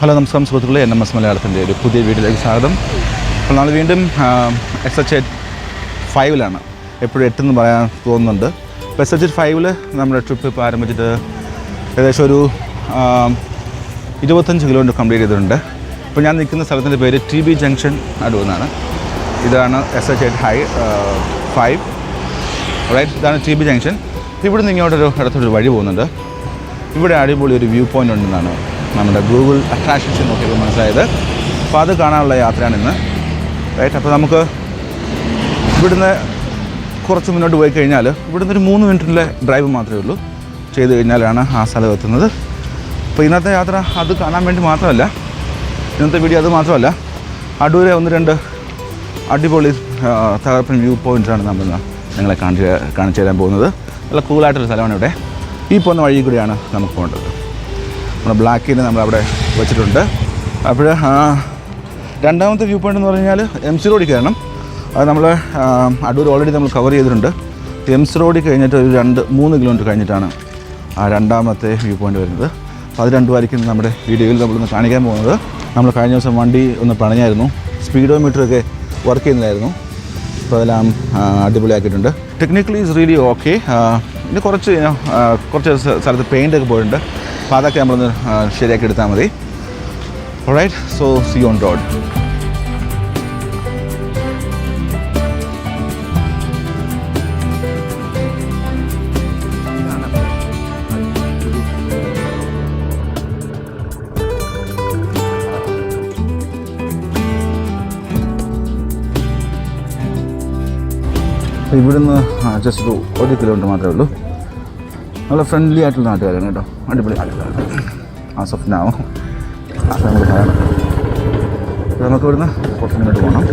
Hello നമസ്കാരം സുഹൃത്തുക്കളെ, NMS മലയാളത്തിൻ്റെ ഒരു പുതിയ വീഡിയോയിലേക്ക് സ്വാഗതം. അപ്പോൾ നമ്മൾ വീണ്ടും SH5-ലാണ്. എപ്പോഴും 8 എന്ന് പറയാൻ തോന്നുന്നുണ്ട്. അപ്പോൾ SH5-ൽ നമ്മുടെ ട്രിപ്പ് ഇപ്പോൾ ആരംഭിച്ചിട്ട് ഏകദേശം ഒരു 25 കിലോമീറ്റർ കംപ്ലീറ്റ് ചെയ്തിട്ടുണ്ട്. ഇപ്പോൾ ഞാൻ നിൽക്കുന്ന സ്ഥലത്തിൻ്റെ പേര് TB ജംഗ്ഷൻ അടൂർ എന്നാണ്. ഇതാണ് SH5 റൈറ്റ്. ഇതാണ് TB ജംഗ്ഷൻ. ഇവിടെ നിന്ന് ഇങ്ങോട്ടൊരു ഇടത്തൊരു വഴി പോകുന്നുണ്ട്. ഇവിടെ അടിപൊളി ഒരു വ്യൂ പോയിൻ്റ് ഉണ്ടെന്നാണ് നമ്മുടെ ഗൂഗിൾ അട്രാക്ഷൻസ് നോക്കിയപ്പോൾ മനസ്സിലായത്. അപ്പോൾ അത് കാണാനുള്ള യാത്രയാണ് ഇന്ന്, റൈറ്റ്. അപ്പോൾ നമുക്ക് ഇവിടുന്ന് കുറച്ച് മുന്നോട്ട് പോയി കഴിഞ്ഞാൽ ഇവിടുന്ന് ഒരു 3 മിനിറ്റിലെ ഡ്രൈവ് മാത്രമേ ഉള്ളൂ. ചെയ്ത് കഴിഞ്ഞാലാണ് ആ സ്ഥലം എത്തുന്നത്. അപ്പോൾ ഇന്നത്തെ യാത്ര അത് കാണാൻ വേണ്ടി മാത്രമല്ല, ഇന്നത്തെ വീഡിയോ അത് മാത്രമല്ല, അടൂരെ 1-2 അടിപൊളി തകർപ്പൻ വ്യൂ പോയിൻറ്റ്സാണ് നമ്മൾ നിങ്ങളെ കാണിച്ചു തരാൻ പോകുന്നത്. നല്ല കൂളായിട്ടൊരു സ്ഥലമാണ് ഇവിടെ. ഈ പോകുന്ന വഴി കൂടിയാണ് നമുക്ക് പോകേണ്ടത്. നമ്മുടെ ബ്ലാക്കിന് നമ്മളവിടെ വെച്ചിട്ടുണ്ട്. അപ്പോൾ രണ്ടാമത്തെ വ്യൂ പോയിൻ്റ് എന്ന് പറഞ്ഞു കഴിഞ്ഞാൽ MC റോഡിൽ കയറണം. അത് നമ്മൾ അടൂർ ഓൾറെഡി നമ്മൾ കവർ ചെയ്തിട്ടുണ്ട്. MC റോഡിൽ കഴിഞ്ഞിട്ട് ഒരു 2-3 കിലോമീറ്റർ കഴിഞ്ഞിട്ടാണ് ആ രണ്ടാമത്തെ വ്യൂ പോയിൻ്റ് വരുന്നത്. അപ്പോൾ അത് രണ്ടുമായിരിക്കും നമ്മുടെ വീഡിയോയിൽ നമ്മളൊന്ന് കാണിക്കാൻ പോകുന്നത്. നമ്മൾ കഴിഞ്ഞ ദിവസം വണ്ടി ഒന്ന് പണിഞ്ഞായിരുന്നു. സ്പീഡോമീറ്ററൊക്കെ വർക്ക് ചെയ്യുന്നതായിരുന്നു. അപ്പോൾ അതെല്ലാം അടിപൊളിയാക്കിയിട്ടുണ്ട്. Technically is really okay. ഇനി കുറച്ച് സ്ഥലത്ത് പെയിൻ്റൊക്കെ പോയിട്ടുണ്ട്. അപ്പോൾ അതൊക്കെ നമ്മളൊന്ന് ശരിയാക്കി എടുത്താൽ മതി. Alright, so see on road. ഇവിടുന്ന് ജസ്റ്റ് 1 കിലോമീറ്റർ മാത്രമേ ഉള്ളൂ. നല്ല ഫ്രണ്ട്ലി ആയിട്ടുള്ള നാട്ടുകാരാണ് കേട്ടോ, അടിപൊളി ആൾക്കാരാണ്. ആസ് ഓഫ് നൗ നമുക്ക് കാണാം. നമുക്ക് ഇവിടുന്ന് കുറച്ച് മുന്നോട്ട് പോകണം.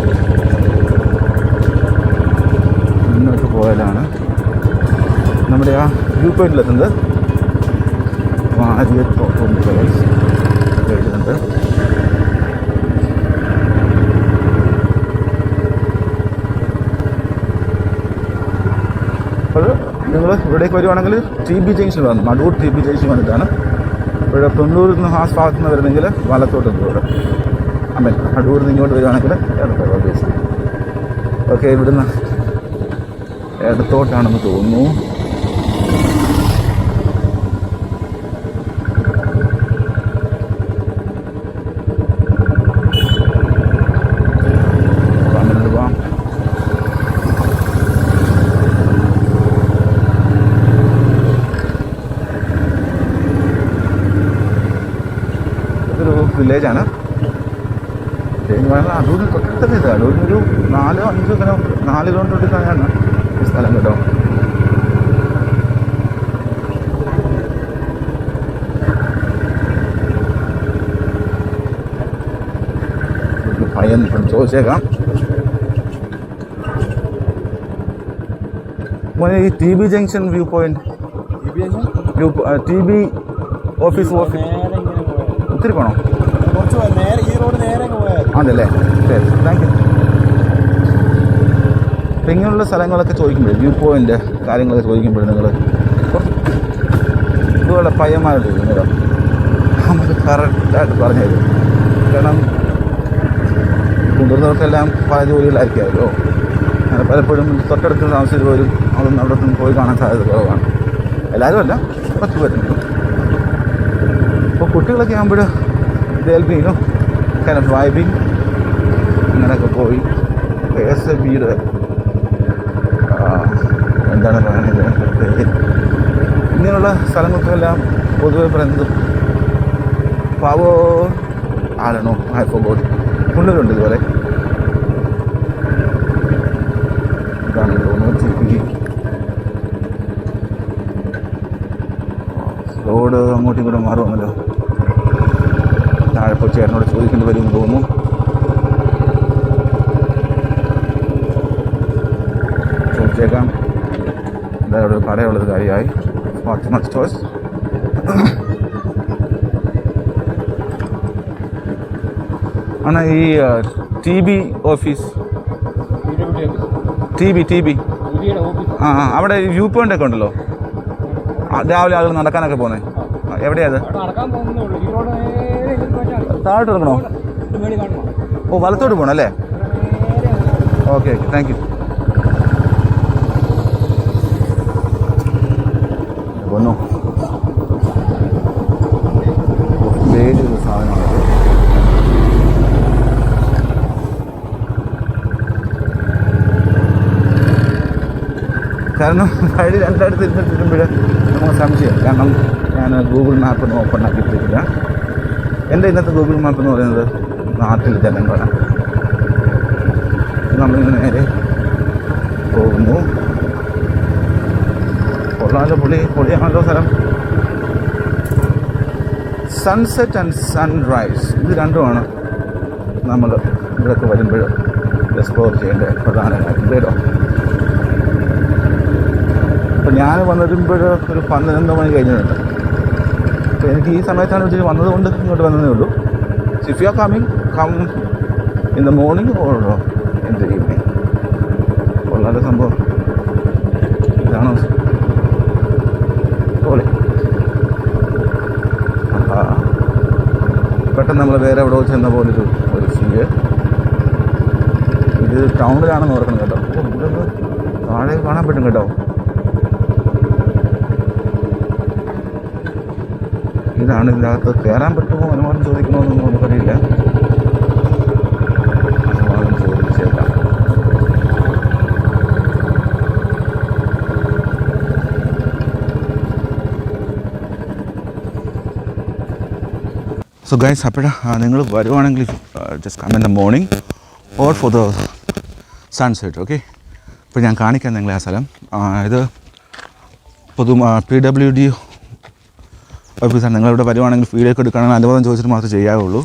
മുന്നോട്ട് പോയാലാണ് നമ്മുടെ ആ വ്യൂ പോയിന്റിലെത്തുന്നത്. എഴുതുന്നുണ്ട്. അത് നിങ്ങൾ ഇവിടേക്ക് വരുവാണെങ്കിൽ TB ജംഗ്ഷൻ വന്നു, അടൂർ TB ജംഗ്ഷൻ വന്നിട്ടാണ്. ഇവിടെ തൊണ്ണൂറിൽ നിന്ന് ആ ഭാഗത്ത് നിന്ന് വരുന്നെങ്കിൽ വലത്തോട്ട് ഇവിടെ അടൂരിൽ നിന്ന് ഇങ്ങോട്ട് വരുവാണെങ്കിൽ ഓക്കെ. ഇവിടുന്ന് ഇടത്തോട്ടാണെന്ന് തോന്നുന്നു. വില്ലേജാണ്. അടൂരിന് തൊട്ടടുത്തൊക്കെ ഇത്. അടൂരിനൊരു 4-5 കിലോമീറ്റർ തന്നെയാണ് ഈ സ്ഥലം കേട്ടോ. പയ്യൻ ചോദിച്ചേക്കാം. മോനെ ഈ TB junction view point, TB office ഒത്തിരി പോകണം ആണല്ലേ? ശരി, താങ്ക് യു. അപ്പം ഇങ്ങനെയുള്ള സ്ഥലങ്ങളൊക്കെ ചോദിക്കുമ്പോഴേ, വ്യൂ പോയിൻ്റ് കാര്യങ്ങളൊക്കെ ചോദിക്കുമ്പോഴേ നിങ്ങൾ ഇതുപോലെ പയ്യന്മാരോട് ചോദിക്കുന്നല്ലോ, നമുക്ക് കറക്റ്റായിട്ട് പറഞ്ഞു തരും. കാരണം മുതിർന്നവർക്കെല്ലാം പല ജോലികളായിരിക്കുമല്ലോ. അങ്ങനെ പലപ്പോഴും തൊട്ടടുത്ത് താമസിച്ചവരും അതൊന്നും അവിടെ നിന്ന് പോയി കാണാൻ സാധ്യത കുറവാണ്. എല്ലാവരും അല്ല, കുറച്ച് പേരുണ്ട്. അപ്പോൾ കുട്ടികളൊക്കെ ആകുമ്പോൾ ദേൽബീനോ kind of vibing അങ്ങനെയൊക്കെ പോയി വീട് എന്താണ് പറയുന്നത്, ഇങ്ങനെയുള്ള സ്ഥലങ്ങൾക്കെല്ലാം പൊതുവെ പറയുന്നത് പാവോ ആരണോ ഹൈഫോ ബോഡി കൊണ്ടുവരുന്നുണ്ട്. ഇതുപോലെ ഇതാണ് തോന്നുന്നു. റോഡ് അങ്ങോട്ടും ഇങ്ങോട്ടും മാറുമെന്നല്ലോ. താഴെ പോയി ചേട്ടനോട് ചോദിക്കേണ്ടി വരുമെന്ന് തോന്നുന്നു. ചോദിച്ചേക്കാം. എന്തായാലും അവിടെ കടയുള്ളത് കാര്യമായി. ഫാത്തിമ സ്റ്റോഴ്സ്. ആണ് ഈ TB ഓഫീസ്, TB അവിടെ വ്യൂ പോയിൻ്റ് ഒക്കെ ഉണ്ടല്ലോ. രാവിലെ ആളുകൾ നടക്കാനൊക്കെ പോകുന്നത് എവിടെയാത്? താഴോട്ട് ഇറങ്ങണോ? ഓ വലത്തോട്ട് പോകണം അല്ലേ? Okay okay thank you. ഒന്നോ വേറൊരു സാധനമാണ്. കാരണം വഴി രണ്ടിടത്ത് ഇരുന്നിട്ടിരുമ്പോൾ നമുക്ക് സംശയം. കാരണം ഞാൻ ഗൂഗിൾ മാപ്പ് ഒന്നും ഓപ്പൺ ആക്കിയിട്ടില്ല. എൻ്റെ ഇന്നത്തെ ഗൂഗിൾ മാപ്പ് എന്ന് പറയുന്നത് നാട്ടിലെ ജനങ്ങളാണ്. നമ്മളിങ്ങനെ നേരെ പോകുന്നു. കൊള്ളാലോ, പൊളിയാണല്ലോ സ്ഥലം. സൺസെറ്റ് ആൻഡ് സൺറൈസ് ഇത് രണ്ടുമാണ് നമ്മൾ ഇവിടെയൊക്കെ വരുമ്പോൾ എക്സ്പ്ലോർ ചെയ്യേണ്ട പ്രധാന കാര്യം കേട്ടോ. അപ്പോൾ ഞാൻ വന്നിരുമ്പോൾ ഒരു 11 മണി കഴിഞ്ഞിട്ടുണ്ട്. അപ്പോൾ എനിക്ക് ഈ സമയത്താണ് ഉച്ചയ്ക്ക് വന്നതുകൊണ്ട് ഇങ്ങോട്ട് വന്നതേ ഉള്ളൂ. If you are come in the morning or in the evening. കൊള്ളാലോ സംഭവം. ഇതാണോ പോലെ? പെട്ടെന്ന് നമ്മൾ വേറെ എവിടെ ചെന്ന പോലൊരു ഫീല്. ഇത് ടൗണിലാണെന്ന് ഓർക്കണം കേട്ടോ. ഇവിടെ താഴെ കാണാൻ പറ്റും കേട്ടോ. ഇതാണ് ഇതിനകത്ത് കയറാൻ പറ്റുമോ അനുമാനം ചോദിക്കണമെന്നൊന്നും നമുക്കറിയില്ല. അനുമാനം ചോദിച്ചേക്കാം. സോ ഗൈസ്, അപ്പോഴാ നിങ്ങൾ വരുവാണെങ്കിൽ just come in the morning or for the sunset. Okay, ഇപ്പോൾ ഞാൻ കാണിക്കാം നിങ്ങളെ ആ സ്ഥലം. ഇത് PWD ഓഫീസാണ്. നിങ്ങളിവിടെ വരുവാണെങ്കിൽ വീഡിയോ ഒക്കെ എടുക്കുകയാണെങ്കിൽ അനുവാദം ചോദിച്ചിട്ട് മാത്രമേ ചെയ്യാവുള്ളൂ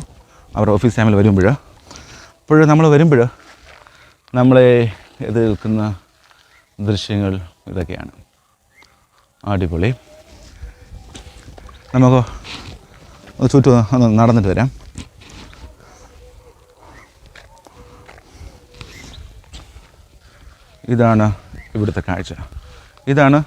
അവരുടെ ഓഫീസ് ടൈമിൽ വരുമ്പോൾ. അപ്പോൾ നമ്മൾ വരുമ്പോൾ നമ്മളെ എതിർക്കുന്ന ദൃശ്യങ്ങൾ ഇതൊക്കെയാണ്. അടിപൊളി. നമുക്ക് ചുറ്റും ഒന്ന് നടന്നിട്ട് വരാം. ഇതാണ് ഇവിടുത്തെ കാഴ്ച. ഇതാണ്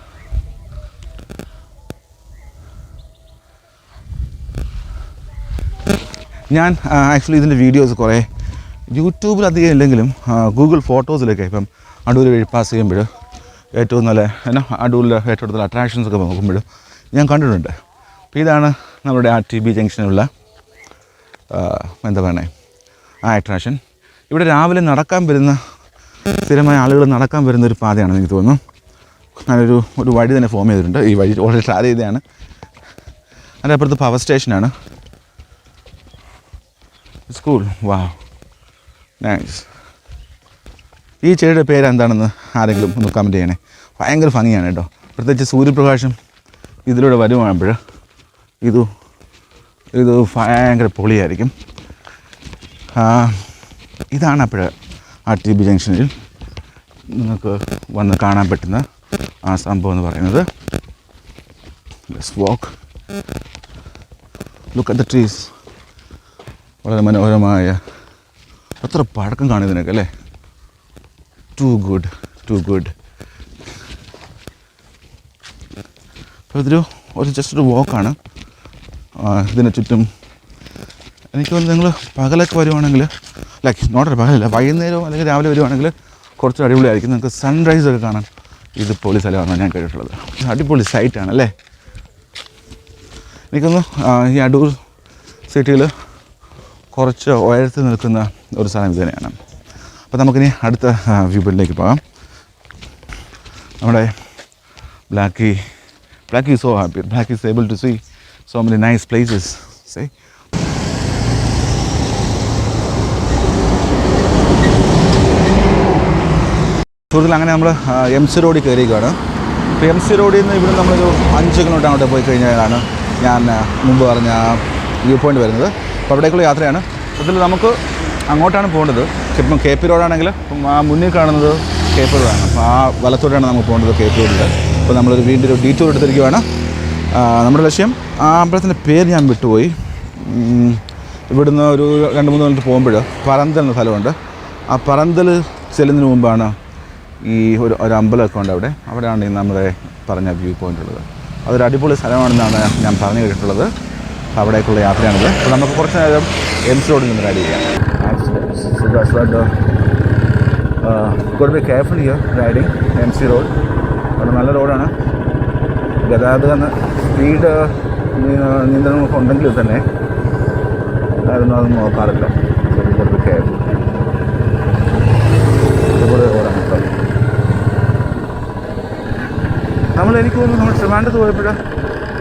ഞാൻ ആക്ച്വലി ഇതിൻ്റെ വീഡിയോസ് കുറേ യൂട്യൂബിൽ അധികം ഇല്ലെങ്കിലും ഗൂഗിൾ ഫോട്ടോസിലൊക്കെ ഇപ്പം അടൂർ വഴി പാസ് ചെയ്യുമ്പോൾ ഏറ്റവും നല്ല അടൂരിൽ ഏറ്റവും കൂടുതൽ അട്രാക്ഷൻസൊക്കെ നോക്കുമ്പോൾ ഞാൻ കണ്ടിട്ടുണ്ട്. അപ്പോൾ ഇതാണ് നമ്മുടെ ആ TB ജംഗ്ഷനുള്ള എന്താ പറയുന്നത് ആ അട്രാക്ഷൻ. ഇവിടെ രാവിലെ നടക്കാൻ വരുന്ന സ്ഥിരമായ ആളുകൾ നടക്കാൻ വരുന്ന ഒരു പാതയാണെന്ന് എനിക്ക് തോന്നുന്നു. ഞാനൊരു വഴി തന്നെ ഫോം ചെയ്തിട്ടുണ്ട്. ഈ വഴി ഓൾറെഡി ട്രാവൽ ചെയ്തതാണ്. അതിൻ്റെ അപ്പുറത്ത് പവർ സ്റ്റേഷനാണ്. സ്കൂൾ. വാവ്, നൈസ്. ഈ ചെടിയുടെ പേര് എന്താണെന്ന് ആരെങ്കിലും ഒന്ന് കമൻറ്റ് ചെയ്യണേ. ഭയങ്കര ഭംഗിയാണ് കേട്ടോ. പ്രത്യേകിച്ച് സൂര്യപ്രകാശം ഇതിലൂടെ വരുവാകുമ്പോൾ ഇത് ഭയങ്കര പൊളിയായിരിക്കും. ഇതാണ് അപ്പോൾ ആ TB ജംഗ്ഷനിൽ നിങ്ങൾക്ക് വന്ന് കാണാൻ പറ്റുന്ന ആ സംഭവം എന്ന് പറയുന്നത്. Let's walk, look at the trees. വളരെ മനോഹരമായ, അത്ര പഴക്കം കാണുന്നതിനൊക്കെ അല്ലേ. Too good. അപ്പോൾ ഇതൊരു ജസ്റ്റ് ഒരു വാക്കാണ്. ഇതിന് ചുറ്റും എനിക്ക് തോന്നുന്നു നിങ്ങൾ പകലൊക്കെ വരുവാണെങ്കിൽ, ലൈക്ക് നോട്ട് പകലല്ല, വൈകുന്നേരം അല്ലെങ്കിൽ രാവിലെ വരുവാണെങ്കിൽ കുറച്ച് അടിപൊളിയായിരിക്കും. നിങ്ങൾക്ക് സൺറൈസൊക്കെ കാണാൻ ഇത് പൊളി സ്ഥലമാണെന്ന് ഞാൻ കേട്ടിട്ടുള്ളത്. അടിപൊളി സൈറ്റാണ് അല്ലേ. എനിക്കൊന്ന് ഈ അടൂർ സിറ്റിയിൽ കുറച്ച് ഉയരത്തിൽ നിൽക്കുന്ന ഒരു സ്ഥലം ഇത് തന്നെയാണ്. അപ്പോൾ നമുക്കിനി അടുത്ത വ്യൂ പോയിന്റിലേക്ക് പോകാം. നമ്മുടെ ബ്ലാക്കി is so happy. Black is able to see so many nice places. See? സുഹൃത്തുക്കൾ, അങ്ങനെ നമ്മൾ MC റോഡിൽ കയറിയിരിക്കുകയാണ്. അപ്പോൾ MC റോഡിൽ നിന്ന് ഇവിടെ നമ്മളൊരു 5 കിലോമീറ്റർ അങ്ങോട്ട് പോയി കഴിഞ്ഞാലാണ് ഞാൻ മുമ്പ് പറഞ്ഞ വ്യൂ പോയിൻ്റ് വരുന്നത്. അപ്പോൾ അവിടേക്കുള്ള യാത്രയാണ്. അതിൽ നമുക്ക് അങ്ങോട്ടാണ് പോകേണ്ടത്. ഇപ്പം KP റോഡാണെങ്കിൽ ആ മുന്നിൽ കാണുന്നത് KP റോഡാണ്. അപ്പോൾ ആ വലത്തോട്ടാണ് നമുക്ക് പോകേണ്ടത് KP റോഡിൽ. അപ്പോൾ നമ്മളൊരു വീണ്ടും ഒരു ഡീറ്റൂർ എടുത്തിരിക്കുകയാണ്. നമ്മുടെ ലക്ഷ്യം, ആ അമ്പലത്തിൻ്റെ പേര് ഞാൻ വിട്ടുപോയി. ഇവിടുന്ന് ഒരു 2-3 കിലോമീറ്റർ പോകുമ്പോൾ പറന്തൽ എന്ന സ്ഥലമുണ്ട്. ആ പറന്തൽ ചെല്ലുന്നതിന് മുമ്പാണ് ഈ ഒരു അമ്പലമൊക്കെ ഉണ്ട്. അവിടെയാണ് ഈ നമ്മുടെ പറഞ്ഞ വ്യൂ പോയിൻ്റ് ഉള്ളത്. അതൊരു അടിപൊളി സ്ഥലമാണെന്നാണ് ഞാൻ പറഞ്ഞു കേട്ടിട്ടുള്ളത്. അവിടേക്കുള്ള യാത്രയാണിത്. അപ്പോൾ നമുക്ക് കുറച്ച് നേരം എം സി റോഡിൽ നിന്ന് റൈഡ് ചെയ്യാം. Accident got be careful here riding M C road. വളരെ നല്ല റോഡാണ്. ഗതാഗതം സ്പീഡ് നിയന്ത്രണമൊക്കെ ഉണ്ടെങ്കിൽ തന്നെ അതൊന്നും നോക്കാറില്ല. Got be careful. ഇതുപോലെ റോഡാണ് കേട്ടോ. എനിക്ക് തോന്നുന്നു നമ്മൾ ട്രിവാൻഡ്രത്ത് പോയപ്പോൾ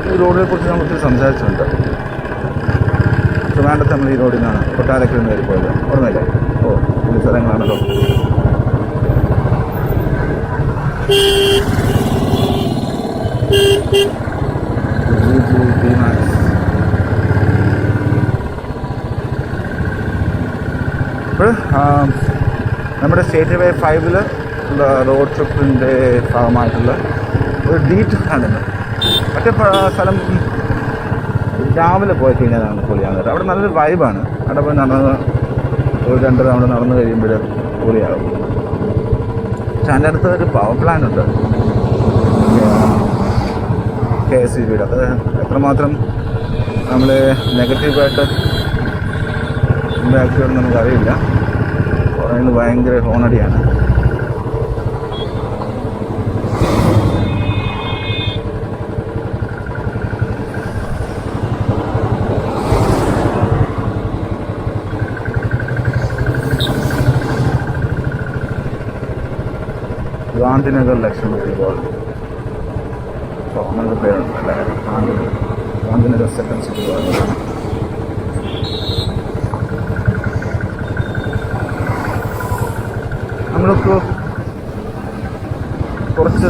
ഈ റോഡിനെ കുറിച്ച് നമ്മൾ ഒത്തിരി സംസാരിച്ചിട്ടുണ്ട്. ട്രിവാൻഡ്രത്ത് നമ്മൾ ഈ റോഡിൽ നിന്നാണ് കൊട്ടാരക്കരയിൽ നിന്ന് കയറി പോയത്, ഓർമ്മയില്ലേ? ഓ, പുതിയ സ്ഥലങ്ങളാണല്ലോ. ഇപ്പോൾ നമ്മുടെ സ്റ്റേറ്റ് വേ 5 ഉള്ള റോഡ് ട്രിപ്പിൻ്റെ ഭാഗമായിട്ടുള്ള ഒരു ഡീറ്റെയിലാണിത്. മറ്റേ സ്ഥലം രാവിലെ പോയി കഴിഞ്ഞാലാണ് പൊളിയാണ്. അവിടെ നല്ലൊരു വൈബാണ്. അവിടെ പോയി നടന്ന് ഒരു 2 തവണ നടന്നു കഴിയുമ്പോൾ പൊളിയാകും. പക്ഷെ അതിൻ്റെ അടുത്ത് ഒരു പവർ പ്ലാന്റ് ഉണ്ട്, KSEB. അത് എത്രമാത്രം നമ്മൾ നെഗറ്റീവായിട്ട് ഇമ്പാക്ട് ചെയ്യുമെന്ന് നമുക്കറിയില്ല. പറയുന്നത് ഭയങ്കര ഹോണടിയാണ്. ഗാന്ധിനഗർ ലക്ഷ്മി ബോൾ അങ്ങനത്തെ പേരുണ്ടല്ലേ, ഗാന്ധിനഗർ സെക്കൻഡ് സിറ്റി ബോൾ. നമ്മൾക്ക് കുറച്ച്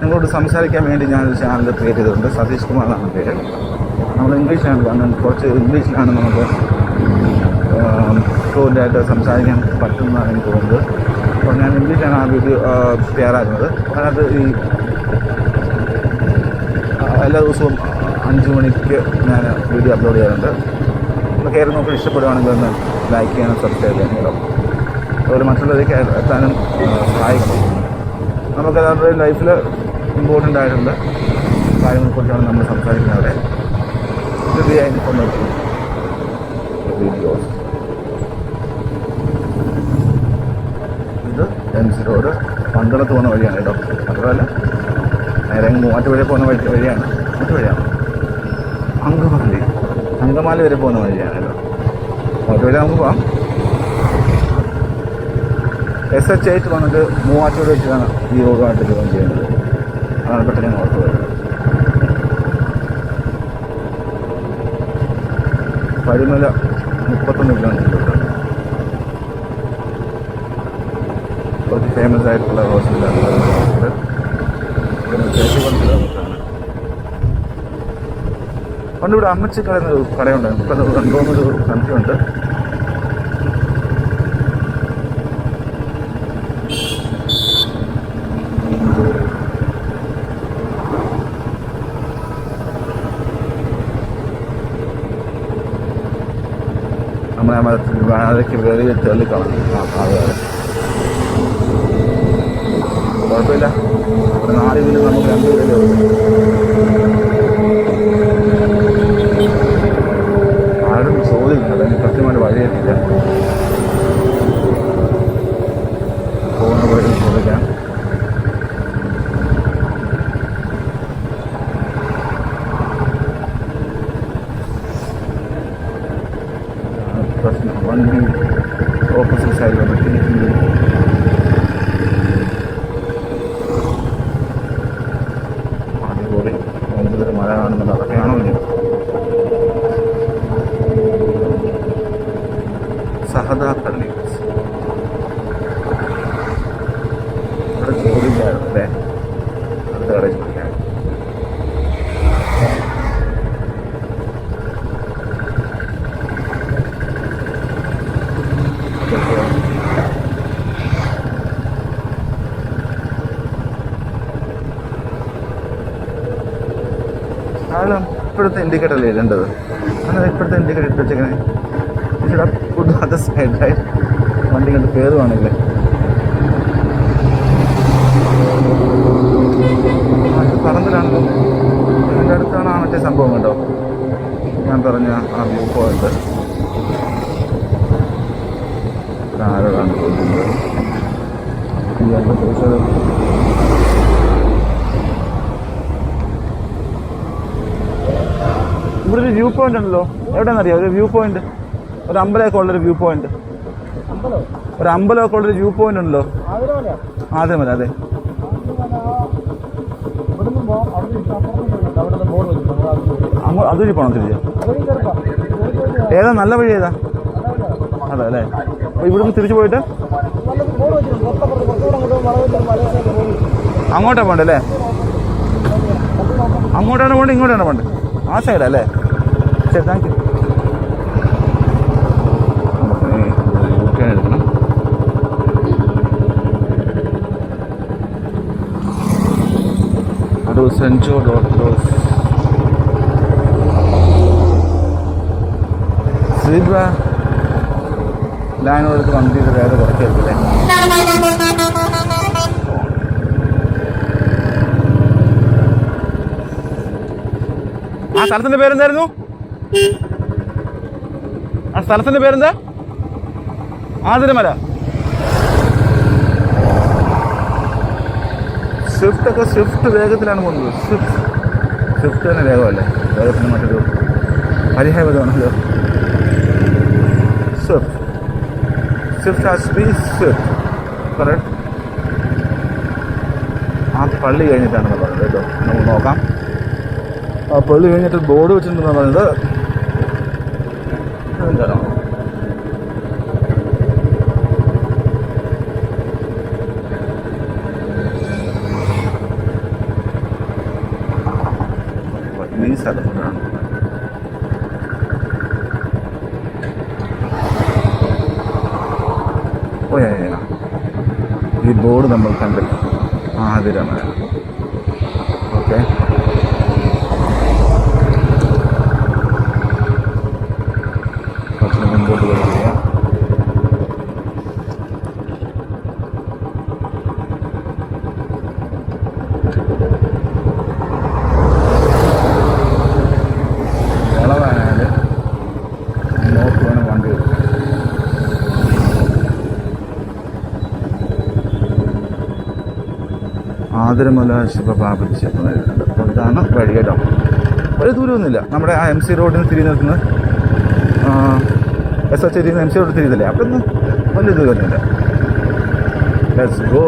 നിങ്ങളോട് സംസാരിക്കാൻ വേണ്ടി ഞാനൊരു ചാനൽ ക്രിയേറ്റ് ചെയ്തിട്ടുണ്ട്. സതീഷ് കുമാർ എന്നാണ് പേര്. നമ്മൾ ഇംഗ്ലീഷാണ്, കാരണം കുറച്ച് ഇംഗ്ലീഷിലാണ് നമുക്ക് ഫ്ലുവൻ്റായിട്ട് സംസാരിക്കാൻ പറ്റുന്നതാണ് എനിക്ക് തോന്നുന്നത്. അപ്പോൾ ഞാൻ ഇംഗ്ലീഷാണ് ആ വീഡിയോ തയ്യാറാക്കുന്നത്. അതിനകത്ത് ഈ എല്ലാ ദിവസവും 5 മണിക്ക് ഞാൻ വീഡിയോ അപ്ലോഡ് ചെയ്യാറുണ്ട്. അപ്പോൾ കയറി നോക്കി ഇഷ്ടപ്പെടുകയാണെങ്കിൽ ഒന്ന് ലൈക്ക് ചെയ്യാനും സബ്സ്ക്രൈബ് ചെയ്യാനും കേട്ടോ. അതുപോലെ മറ്റുള്ളവരേക്ക് എത്താനും സഹായിക്കണം. നമുക്ക് അവരുടെ ലൈഫിൽ ഇമ്പോർട്ടൻ്റ് ആയിട്ടുള്ള കാര്യങ്ങളെക്കുറിച്ചാണ് നമ്മൾ സംസാരിക്കുന്നത്. അവിടെ ചെറിയ ഇൻഫോർമേഷൻ വീഡിയോസ്. ഇത് എം സി റോഡ് പന്തളത്ത് പോകുന്ന വഴിയാണ് കേട്ടോ. മാത്രമല്ല നേരെ മൂവാറ്റുപുഴ പോകുന്ന വഴിയാണ്. മൂവാറ്റുപുഴയാണ് അങ്കമാലി വരെ പോകുന്ന വഴിയാണ് കേട്ടോ. മൂവാറ്റുപുഴ നമുക്ക് പോകാം. SH8 വന്നിട്ട് മൂവാറ്റുപുഴ വെച്ചാണ് ഈ റോഡുമായിട്ട് ജോയിൻ ചെയ്യുന്നത്. അതാണ് പെട്ടെന്ന് ഞാൻ ഓർത്ത് വരുന്നത്. പരുമല 31 കിലോമീറ്റർ. കുറച്ച് ഫേമസ് ആയിട്ടുള്ള ഹോസ്പിറ്റലാണ്. 31 കിലോമീറ്ററാണ്. പണ്ട് ഇവിടെ അമ്മച്ചി കടന്നൊരു കടയുണ്ടായിരുന്നു. ഇപ്പം അത് കണ്ടോന്നൊരു സംശയമുണ്ട്. അതൊക്കെ വെറിയ തെളിക്കണം. അതെ, കുഴപ്പമില്ല. ഒരു 4 കിലോ നമുക്ക് 2 കിലോ ആരും ചോദിക്കുന്നില്ല. എനിക്ക് കൃത്യമായിട്ട് വഴിയെത്തില്ല. പോകുന്ന വഴി ചോദിക്കാം. വണ്ടി ഓപ്പോസിറ്റ് സൈഡിൽ വന്നിട്ട് അടിപൊളി. എന്തൊരു മഴ കാണുന്നത് അതൊക്കെയാണോ ഇനി? സഹദാപ്പള്ളി ഇവിടെ ചോദിക്കാറുണ്ട് അല്ലേ? അടുത്ത കടയിൽ ചോദിക്കാം. അതെല്ലാം ഇപ്പോഴത്തെ ഇൻഡിക്കേറ്റർ അല്ലേ ഇടേണ്ടത്? അങ്ങനെ ഇപ്പോഴത്തെ ഇൻഡിക്കേറ്റർ ഇട്ട് വെച്ചേക്കണേ. ഫുഡ് അത് സൈഡായി വണ്ടി കണ്ട് കയറുവാണെങ്കിൽ പറമ്പിലാണല്ലോ. അതിൻ്റെ അടുത്താണ് ആ മറ്റേ സംഭവം കേട്ടോ, ഞാൻ പറഞ്ഞ ആ വ്യൂ പോയിന്റ്. ആരോടാണ് പോകുന്നത്? ഇവിടെ ഒരു വ്യൂ പോയിന്റ് ഉണ്ടല്ലോ, എവിടെയാണെന്നറിയാം? ഒരു വ്യൂ പോയിന്റ്, ഒരു അമ്പലമൊക്കെ ഉള്ളൊരു വ്യൂ പോയിന്റ്, ഒരു അമ്പലമൊക്കെ ഉള്ളൊരു വ്യൂ പോയിന്റ് ഉണ്ടല്ലോ. ആതിരമല, അതെ. അതുവഴി പോകണം തിരിച്ച്. ഏതാ നല്ല വഴി? ഏതാ? അതെ അല്ലേ. അപ്പോൾ ഇവിടുന്ന് തിരിച്ചു പോയിട്ട് അങ്ങോട്ടാണ് പോകണ്ടേ അല്ലേ? അങ്ങോട്ടാണ് പോകേണ്ടത്, ഇങ്ങോട്ടാണ് പോകേണ്ടത്? ആ സൈഡല്ലേ? ശരി, താങ്ക് യു. നമുക്ക് എടുക്കണം. അത് സെൻജോ ഡോസ് സീബ്ര ലൈനോടത്ത് വണ്ടിയുടെ വേറെ കുറയ്ക്കരുതല്ലേ? ആ സ്ഥലത്തിൻ്റെ പേരെന്തായിരുന്നു? ആ സ്ഥലത്തിൻ്റെ പേരെന്താ? ആതിരമല. സ്വിഫ്റ്റ് വേഗത്തിലാണ് പോകുന്നത്. സ്വിഫ്റ്റ് തന്നെ വേഗമല്ലേ? വേഗത്തിന് മറ്റൊരു പരിഹാരമാണല്ലോ. Swift has be Swift, correct. ആ പള്ളി കഴിഞ്ഞിട്ടാണെന്ന് പറഞ്ഞത് കേട്ടോ. നമുക്ക് നോക്കാം. ആ പള്ളി കഴിഞ്ഞിട്ട് ബോർഡ് വെച്ചിട്ടുണ്ടെന്ന് പറയുന്നത്. ഈ സ്ഥലത്താണ് ഈ ബോർഡ് നമ്മൾ കണ്ടില്ല. ആതിരമല. ഓക്കെ, കുറച്ച് മുമ്പോട്ട് കൊടുക്കുക. വളവാനാല് നോക്ക് വേണം വണ്ടി. ആതിരമല ശിവപാർവതി ക്ഷേത്രം വരുന്നുണ്ട്. അപ്പോൾ ഇതാണ് വഴി കേട്ടോ. ഒരു ദൂരമൊന്നുമില്ല. നമ്മുടെ ആ MC റോഡിന് തിരിഞ്ഞ് നിൽക്കുന്ന SH MC റോഡ് തിരിയുന്നില്ലേ, അവിടെ ഒന്നും വലിയ ദൂരമൊന്നുമില്ല. Let's go.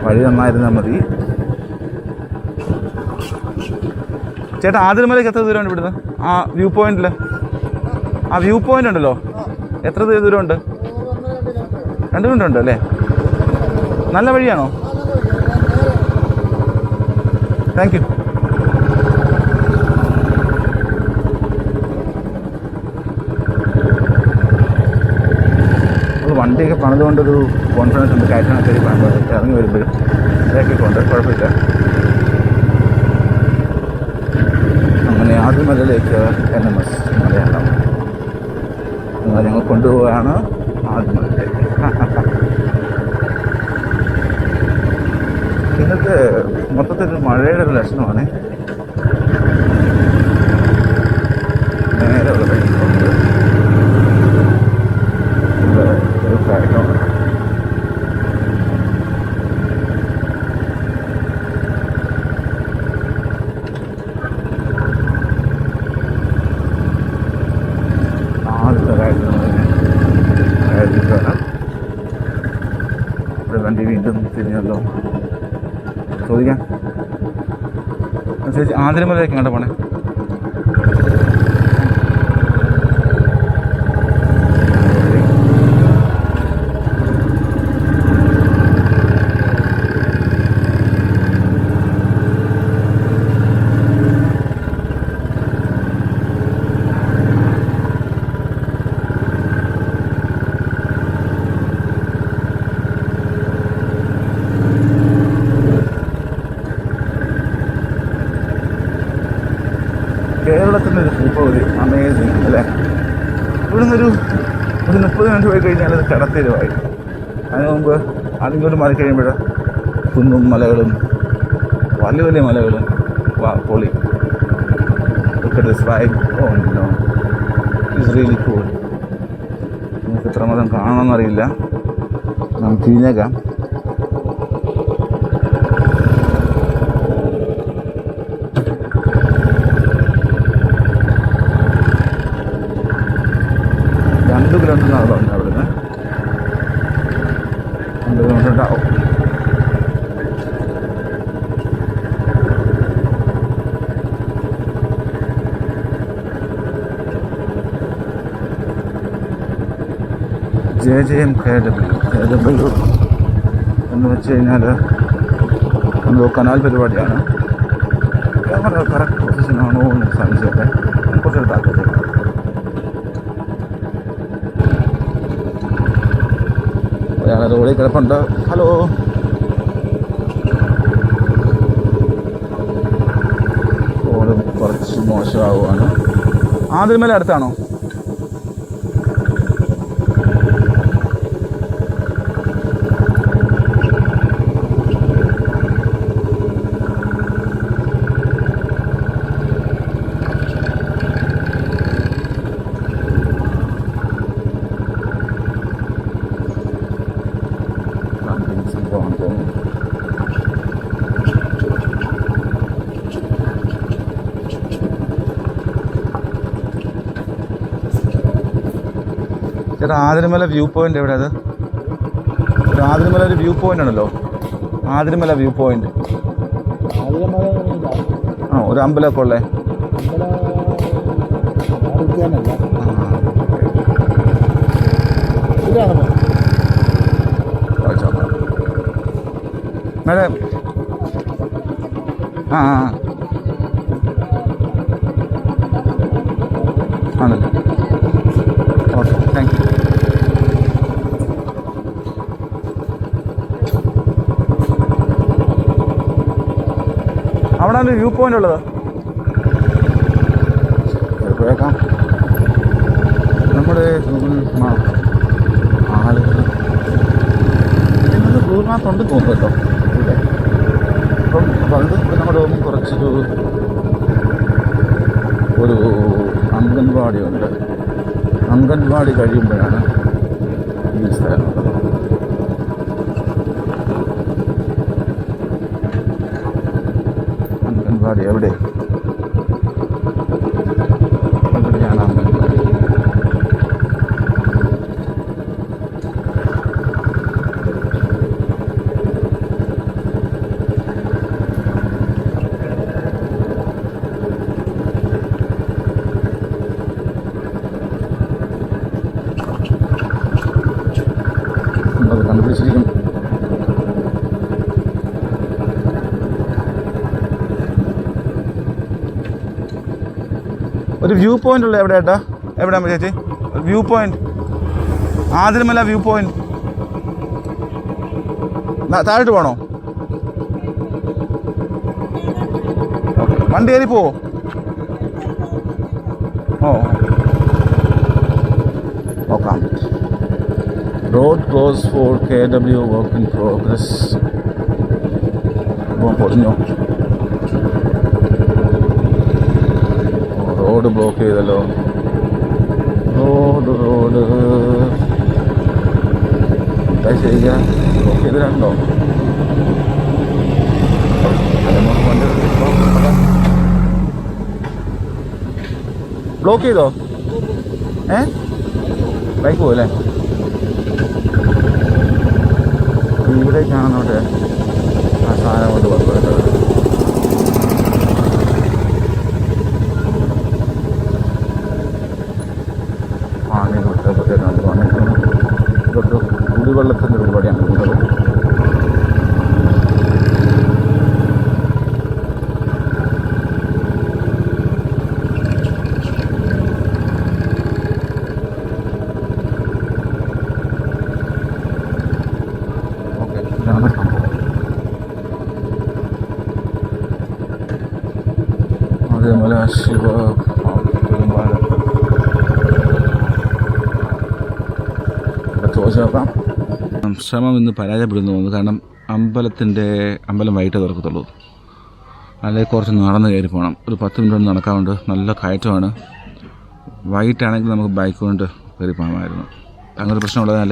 വഴി നന്നായിരുന്നാൽ മതി. ചേട്ടാ, ആതിരമലയ്ക്ക് എത്ര ദൂരമുണ്ട് ഇവിടുന്ന്? ആ വ്യൂ പോയിന്റിൽ, ആ വ്യൂ പോയിന്റ് ഉണ്ടല്ലോ, എത്ര ദൂരമുണ്ട്? 2 മിനിറ്റ് ഉണ്ട് അല്ലേ? നല്ല വഴിയാണോ? Thank you. വണ്ടിയൊക്കെ പണിതുകൊണ്ടൊരു കോൺഫിഡൻസ് ഉണ്ട്. കയറ്റാനൊക്കെ ഇറങ്ങി വരുമ്പോഴും ഇതൊക്കെ കൊണ്ട് കുഴപ്പമില്ല. അങ്ങനെ ആദിമലയിലേക്ക് NMS മലയാളം ഞങ്ങൾ കൊണ്ടുപോവുകയാണ്. ആദിമലയിലേക്ക് ഇന്നത്തെ മൊത്തത്തിൽ മഴയുടെ ഒരു ലക്ഷണമാണ്. നേരെ ഒരു കാര്യമാണ്. ആദ്യത്തെ കാര്യമാണ് വണ്ടി വീണ്ടും തിരിഞ്ഞല്ലോ. ചോദിക്കാം. ചേച്ചി, ആതിരമലയിലേക്ക് എങ്ങോട്ടാ പോണേ? കേരളത്തിൻ്റെ ഒരു ഭൂപകുതി അമേസിങ് അല്ലേ? ഇവിടെ നിന്നൊരു 30 മിനിറ്റ് പോയി കഴിഞ്ഞാൽ അത് കടത്തീരമായി. അതിന് മുമ്പ് അതിങ്ങോട്ട് മാറി കഴിയുമ്പോൾ കുന്നും മലകളും വലിയ വലിയ മലകളും. പൊളി. Look at this vibe. Oh no, it's really cool. നമുക്ക് എത്രമാത്രം കാണണമെന്നറിയില്ല. നമുക്ക് തിരിഞ്ഞേക്കാം. കിലോമീറ്ററിനാണ് പറഞ്ഞത്. അവിടുന്ന് 2 കിലോമീറ്റർ ഉണ്ടാവും. JJM KW എന്ന് വെച്ച് കഴിഞ്ഞാൽ എന്തോ കനാൽ പരിപാടിയാണ്. ക്യാമറ കറക്റ്റ് പൊസിഷനാണോ എന്ന് സംശയമൊക്കെ കുറച്ചൊരു താല്പര്യം. അയാൾ റോഡിൽ കിടപ്പുണ്ട്. ഹലോ, റോഡ് കുറച്ച് മോശമാവുകയാണ്. ആതിരമല അടുത്താണോ? ചേട്ടാ, ആതിരമല വ്യൂ പോയിന്റ് എവിടെ? അത് ആതിരമല ഒരു വ്യൂ പോയിന്റ് ആണല്ലോ. ആതിരമല വ്യൂ പോയിന്റ് ആ, ഒരു അമ്പലമൊക്കെ ഉള്ളേ. മേഡം ആ ആണല്ലേ. Okay, thank you. അവിടെയാണ് വ്യൂ പോയിന്റ് ഉള്ളത്. പോയേക്കാം. നമ്മുടെ ഗൂഗിൾ മാപ്പ് ആളുകൾ ഗൂഗിൾ മാപ്പ് ഉണ്ട് തോന്നുന്നു കേട്ടോ ഇവിടെ. അപ്പം അത് നമ്മുടെ കുറച്ചൊരു അംഗൻവാടിയുണ്ട്. അംഗൻവാടി കഴിയുമ്പോഴാണ് ഈ സ്ഥലം. അംഗൻവാടി എവിടെ? എവിടെയാണ് അംഗൻവാടി? അത് കണ്ടുപിടിച്ചിരിക്കും. ഒരു വ്യൂ പോയിന്റ് ഉള്ളത് എവിടെ ഏട്ടാ? എവിടെ ചേച്ചി view point? Athiramala view point. താഴോട്ട് പോകണോ? ഓക്കെ, വണ്ടി കയറി പോവോ? ഓ, നോക്കാം. Road close for KW work in progress. പൊളിഞ്ഞോ? റോഡ് ബ്ലോക്ക് ചെയ്തല്ലോ. റോഡ് എന്താ ചെയ്യുക? ബ്ലോക്ക് ചെയ്തിട്ടുണ്ടോ? ബ്ലോക്ക് ചെയ്തോ? ബൈക്ക് പോകല്ലേ? ഇവിടേക്കാണെന്നോട്ടെ ആ സാധനം കൊണ്ട് വന്നത്. ഇതൊക്കെ കുടിവെള്ളത്തിൻ്റെ പരിപാടിയാണ് കൂടുതലും. ഓക്കെ, ഇതാണ് സംഭവം. അതേപോലെ ശിവ ചോദിച്ചേക്കാം. ശ്രമം ഇന്ന് പരാജയപ്പെടുന്നു തോന്നുന്നു. കാരണം അമ്പലം വൈകിട്ടേ തുറക്കത്തുള്ളൂ. അല്ലെങ്കിൽ കുറച്ച് നടന്ന് കയറി പോകണം. ഒരു 10 മിനിറ്റ് നടക്കാറുണ്ട്. നല്ല കയറ്റമാണ്. വൈകിട്ടാണെങ്കിൽ നമുക്ക് ബൈക്ക് കൊണ്ട് കയറി പോകാമായിരുന്നു. അങ്ങനെ ഒരു പ്രശ്നമുള്ളതിനാൽ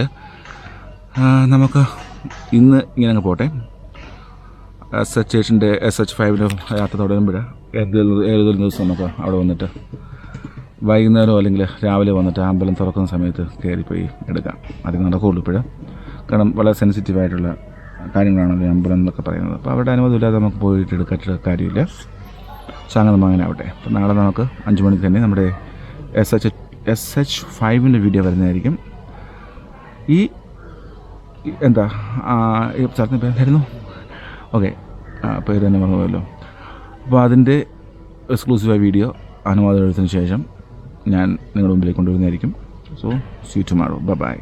നമുക്ക് ഇന്ന് ഇങ്ങനെ അങ്ങ് പോട്ടെ. SH5 യാത്ര തുടരുമ്പോൾ ഏതൊരു ദിവസം നമുക്ക് അവിടെ വന്നിട്ട് വൈകുന്നേരം അല്ലെങ്കിൽ രാവിലെ വന്നിട്ട് അമ്പലം തുറക്കുന്ന സമയത്ത് കയറിപ്പോയി എടുക്കാം. അത് നടക്കുകയുള്ളൂ ഇപ്പോഴും. കാരണം വളരെ സെൻസിറ്റീവായിട്ടുള്ള കാര്യങ്ങളാണല്ലോ അമ്പലം എന്നൊക്കെ പറയുന്നത്. അപ്പോൾ അവരുടെ അനുമതി ഇല്ലാതെ നമുക്ക് പോയിട്ട് എടുക്കാത്ത കാര്യമില്ല. സോ അങ്ങനെ ആവട്ടെ. അപ്പോൾ നാളെ നമുക്ക് 5 മണിക്ക് തന്നെ നമ്മുടെ SH5 വീഡിയോ വരുന്നതായിരിക്കും. ഈ സ്ഥലത്തിന് പേരായിരുന്നു പേര് തന്നെ പറഞ്ഞല്ലോ. അപ്പോൾ അതിൻ്റെ എക്സ്ക്ലൂസീവായ വീഡിയോ അനുവാദം എടുത്തതിന് ശേഷം ഞാൻ നിങ്ങളുടെ മുമ്പിലേക്ക് കൊണ്ടുവരുന്നതായിരിക്കും. So see you tomorrow. By.